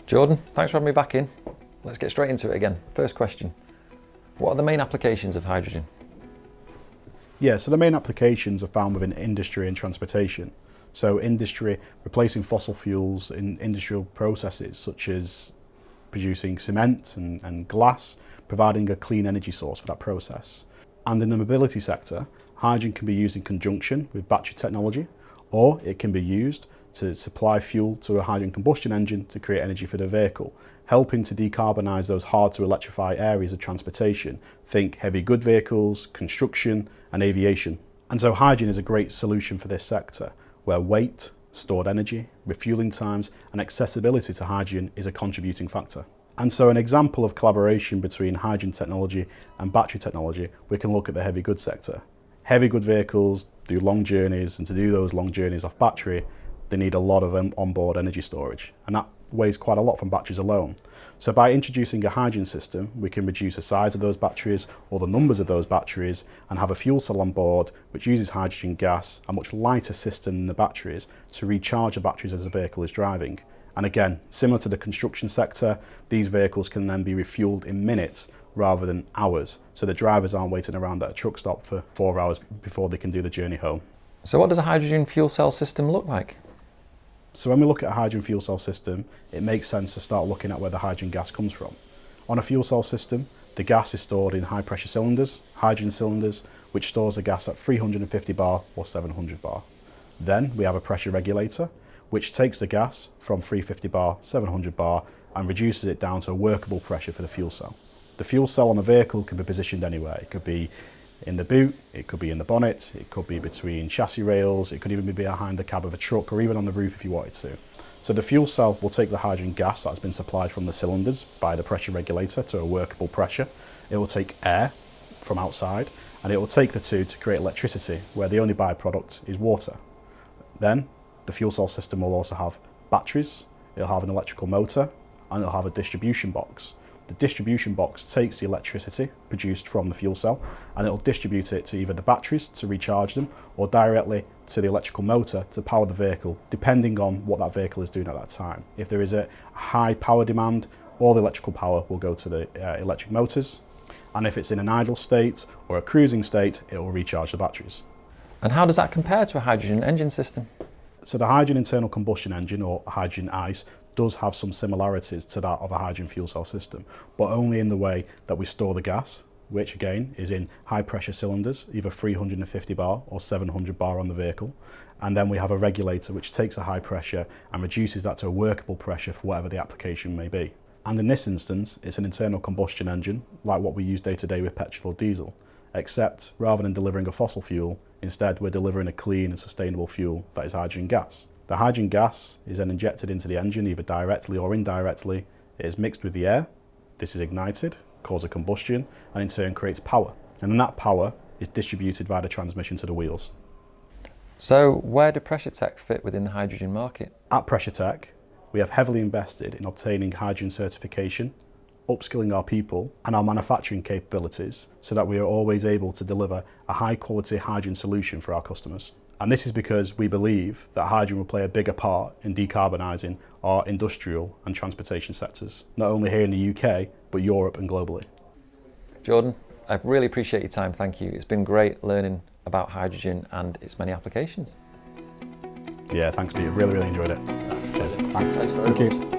Jordan, thanks for having me back in. Let's get straight into it again. First question, what are the main applications of hydrogen? Yeah, so the main applications are found within industry and transportation. So industry, replacing fossil fuels in industrial processes such as producing cement and glass, providing a clean energy source for that process. And in the mobility sector, hydrogen can be used in conjunction with battery technology, or it can be used to supply fuel to a hydrogen combustion engine to create energy for the vehicle, helping to decarbonise those hard to electrify areas of transportation. Think heavy good vehicles, construction and aviation. And so hydrogen is a great solution for this sector, where weight, stored energy, refueling times and accessibility to hydrogen is a contributing factor. And so an example of collaboration between hydrogen technology and battery technology, we can look at the heavy goods sector. Heavy good vehicles do long journeys, and to do those long journeys off battery, they need a lot of onboard energy storage, and that weighs quite a lot from batteries alone. So by introducing a hydrogen system, we can reduce the size of those batteries or the numbers of those batteries and have a fuel cell on board which uses hydrogen gas, a much lighter system than the batteries, to recharge the batteries as the vehicle is driving. And again, similar to the construction sector, these vehicles can then be refueled in minutes rather than hours, so the drivers aren't waiting around at a truck stop for 4 hours before they can do the journey home. So what does a hydrogen fuel cell system look like? So when we look at a hydrogen fuel cell system, it makes sense to start looking at where the hydrogen gas comes from. On a fuel cell system, the gas is stored in high pressure cylinders, hydrogen cylinders, which stores the gas at 350 bar or 700 bar. Then we have a pressure regulator, which takes the gas from 350 bar, 700 bar and reduces it down to a workable pressure for the fuel cell. The fuel cell on a vehicle can be positioned anywhere. It could be in the boot, it could be in the bonnet, it could be between chassis rails, it could even be behind the cab of a truck or even on the roof if you wanted to. So the fuel cell will take the hydrogen gas that has been supplied from the cylinders by the pressure regulator to a workable pressure. It will take air from outside and it will take the two to create electricity, where the only byproduct is water. Then the fuel cell system will also have batteries, it'll have an electrical motor and it'll have a distribution box. The distribution box takes the electricity produced from the fuel cell and it'll distribute it to either the batteries to recharge them or directly to the electrical motor to power the vehicle, depending on what that vehicle is doing at that time. If there is a high power demand, all the electrical power will go to the electric motors, and if it's in an idle state or a cruising state, it will recharge the batteries. And how does that compare to a hydrogen engine system? So the hydrogen internal combustion engine, or hydrogen ICE, does have some similarities to that of a hydrogen fuel cell system, but only in the way that we store the gas, which again is in high pressure cylinders, either 350 bar or 700 bar on the vehicle. And then we have a regulator which takes the high pressure and reduces that to a workable pressure for whatever the application may be. And in this instance, it's an internal combustion engine, like what we use day to day with petrol or diesel, except rather than delivering a fossil fuel, instead we're delivering a clean and sustainable fuel that is hydrogen gas. The hydrogen gas is then injected into the engine either directly or indirectly. It is mixed with the air, this is ignited, causes a combustion and in turn creates power. And then that power is distributed via the transmission to the wheels. So where do Pressure Tech fit within the hydrogen market? At Pressure Tech, we have heavily invested in obtaining hydrogen certification, upskilling our people and our manufacturing capabilities so that we are always able to deliver a high quality hydrogen solution for our customers. And this is because we believe that hydrogen will play a bigger part in decarbonising our industrial and transportation sectors, not only here in the UK, but Europe and globally. Jordan, I really appreciate your time, thank you. It's been great learning about hydrogen and its many applications. Yeah, thanks Peter, really enjoyed it. Cheers, thanks. Thanks very much. Thank you.